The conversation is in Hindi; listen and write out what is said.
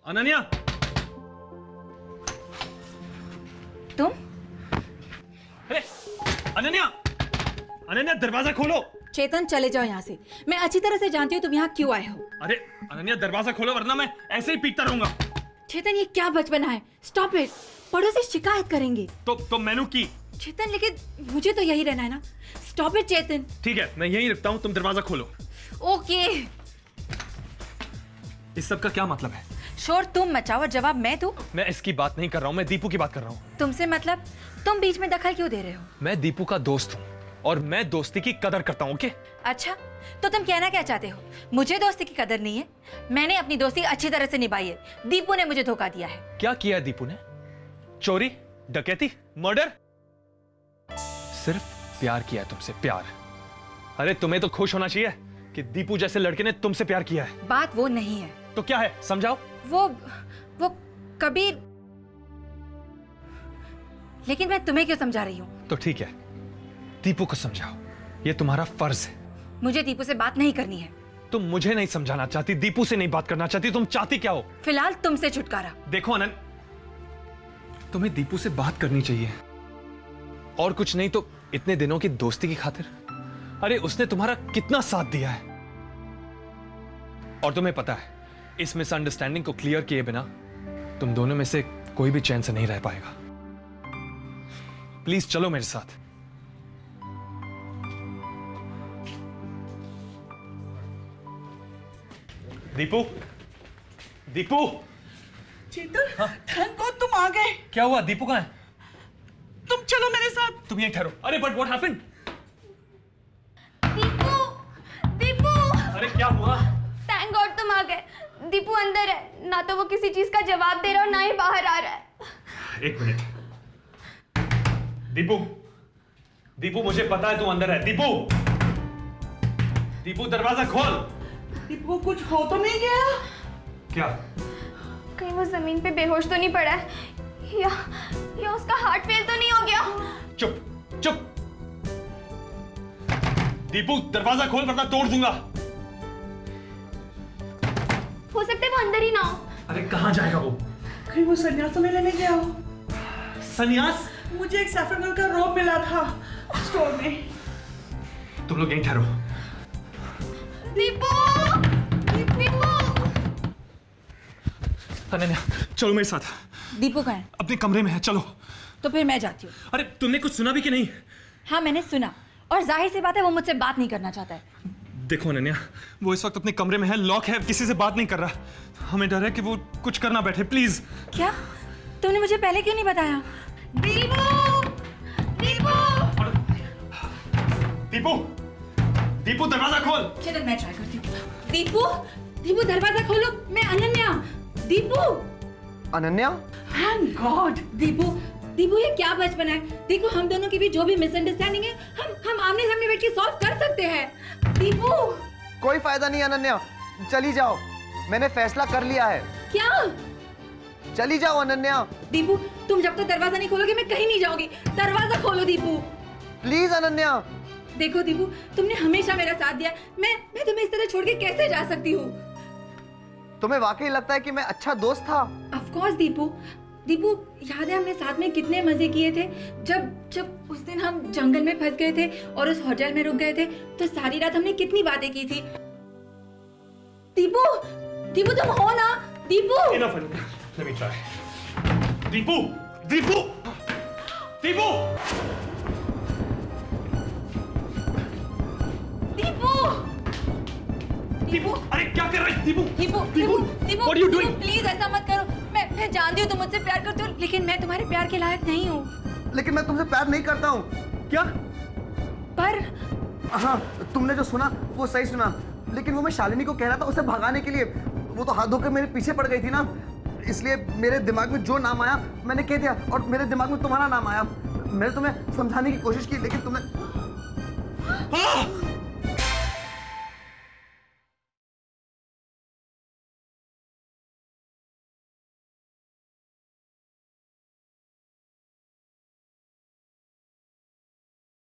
अनन्या, तुम? अरे अनन्या, अनन्या दरवाजा खोलो। चेतन चले जाओ यहाँ से। मैं अच्छी तरह से जानती हूँ तुम यहाँ क्यों आए हो। अरे अनन्या दरवाजा खोलो वरना मैं ऐसे ही पीटता रहूंगा। चेतन ये क्या बचपना है? Stop it. पड़ोसी शिकायत करेंगे। तो मैंने की। चेतन लेकिन मुझे तो यही रहना है ना। स्टॉप इट चेतन। ठीक है मैं यहीं रुकता हूँ, तुम दरवाजा खोलो। ओके। इस सब का क्या मतलब है? शोर तुम मचाओ और जवाब मैं दूं? मैं इसकी बात नहीं कर रहा हूँ, मैं दीपू की बात कर रहा हूँ। तुमसे मतलब? तुम बीच में दखल क्यों दे रहे हो? मैं दीपू का दोस्त हूँ और मैं दोस्ती की कदर करता हूँ। ओके? अच्छा तो तुम कहना क्या चाहते हो? मुझे दोस्ती की कदर नहीं है? मैंने अपनी दोस्ती अच्छी तरह से निभाई है। दीपू ने मुझे धोखा दिया है। क्या किया दीपू ने? चोरी, डकैती, मर्डर? सिर्फ प्यार किया है तुमसे, प्यार। अरे तुम्हें तो खुश होना चाहिए कि दीपू जैसे लड़के ने तुमसे प्यार किया है। बात वो नहीं है। तो क्या है, समझाओ। वो कबीर। लेकिन मैं तुम्हें क्यों समझा रही हूँ? तो ठीक है, दीपू को समझाओ, ये तुम्हारा फर्ज है। मुझे दीपू से बात नहीं करनी है। तुम मुझे नहीं समझाना चाहती, दीपू से नहीं बात करना चाहती, तुम चाहती क्या हो? फिलहाल तुमसे छुटकारा। देखो अनन, तुम्हें दीपू से बात करनी चाहिए, और कुछ नहीं तो इतने दिनों की दोस्ती की खातिर। अरे उसने तुम्हारा कितना साथ दिया है, और तुम्हें पता है इस मिसअंडरस्टैंडिंग को क्लियर किए बिना तुम दोनों में से कोई भी चैन से नहीं रह पाएगा। प्लीज चलो मेरे साथ। दीपू, दीपू। चेतन, थैंक गॉड तुम आ गए। क्या हुआ? दीपू कहाँ है? तुम चलो मेरे साथ। तुम यहीं ठहरो। अरे but what happened? Deepu, Deepu. अरे क्या हुआ? थैंक गॉड तुम आ गए। दीपू अंदर है, ना तो वो किसी चीज का जवाब दे रहा और ना ही बाहर आ रहा है। एक मिनट। दीपू, दीपू मुझे पता है तू अंदर है। दीपू, दीपू दरवाजा खोल। दीपू कुछ हो तो नहीं गया? क्या? कहीं वो जमीन पे बेहोश तो नहीं पड़ा है, या उसका हार्ट फेल तो नहीं हो गया? चुप चुप। दीपू दरवाजा खोल वरना तोड़ दूंगा। हो सकता है वो अंदर ही ना हो। अरे कहां जाएगा वो? कहीं वो सन्यास तो नहीं लेने गया हो? सन्यास? मुझे एक सैफरन का रोब मिला था स्टोर में। तुम लोग यहीं ठहरो। दीपू, दीपू। अनन्या चलो मेरे साथ। दीपू कहाँ है? अपने कमरे में है, चलो। तो फिर मैं जाती हूँ। अरे तुमने कुछ सुना भी कि नहीं? हाँ मैंने सुना, और जाहिर सी बात है वो मुझसे बात नहीं करना चाहता है। देखो अनन्या, वो इस वक्त अपने कमरे में है, लॉक है, किसी से बात नहीं कर रहा। हमें डर है कि वो कुछ करना बैठे। प्लीज। क्या? तुमने मुझे पहले क्यों नहीं बताया? दीपू, दीपू। दीपू, दीपू दरवाजा खोल। चलो मैं ट्राई करती हूँ। दीपू, दीपू दरवाजा खोलो। मैं अनन्या। दीपू। अनन्या? Thank God. दीपू, दीपू ये क्या बचपन है? देखो हम दोनों के बीच जो भी मिसअंडरस्टैंडिंग है हम आमने सामने बैठ के सॉल्व कर सकते हैं। दीपू। कोई फायदा नहीं अनन्या, चली जाओ, मैंने फैसला कर लिया है। क्या? चली जाओ अनन्या। दीपू तुम जब तक दरवाजा नहीं खोलोगे मैं कहीं नहीं जाऊंगी। दरवाजा खोलो दीपू। प्लीज अनन्या। देखो दीपू, तुमने हमेशा मेरा साथ दिया, मैं तुम्हें इस तरह छोड़ के कैसे जा सकती हूँ? तुम्हें वाकई लगता है कि मैं अच्छा दोस्त था? Of course Deepu. दीपू याद है हमने साथ में कितने मजे किए थे? जब उस दिन हम जंगल में फंस गए थे और उस होटल में रुक गए थे, तो सारी रात हमने कितनी बातें की थी। दीपू, दीपू तुम हो ना? Deepu. Enough, let me try. Deepu, Deepu, Deepu. Deepu, Deepu, अरे क्या कर रहा है? Deepu, Deepu, Deepu, Deepu, What are you doing? Please ऐसा मत करो। मैं जानती हूँ तुम मुझसे प्यार करते हो, लेकिन मैं तुम्हारे प्यार के लायक नहीं हूँ। लेकिन मैं तुमसे प्यार नहीं करता हूँ। क्या? पर हाँ, तुमने जो सुना वो सही सुना, लेकिन वो मैं शालिनी को कह रहा था उसे भगाने के लिए। वो तो हाथ धोकर मेरे पीछे पड़ गई थी ना, इसलिए मेरे दिमाग में जो नाम आया मैंने कह दिया, और मेरे दिमाग में तुम्हारा नाम आया। मैंने तुम्हें समझाने की कोशिश की, लेकिन तुमने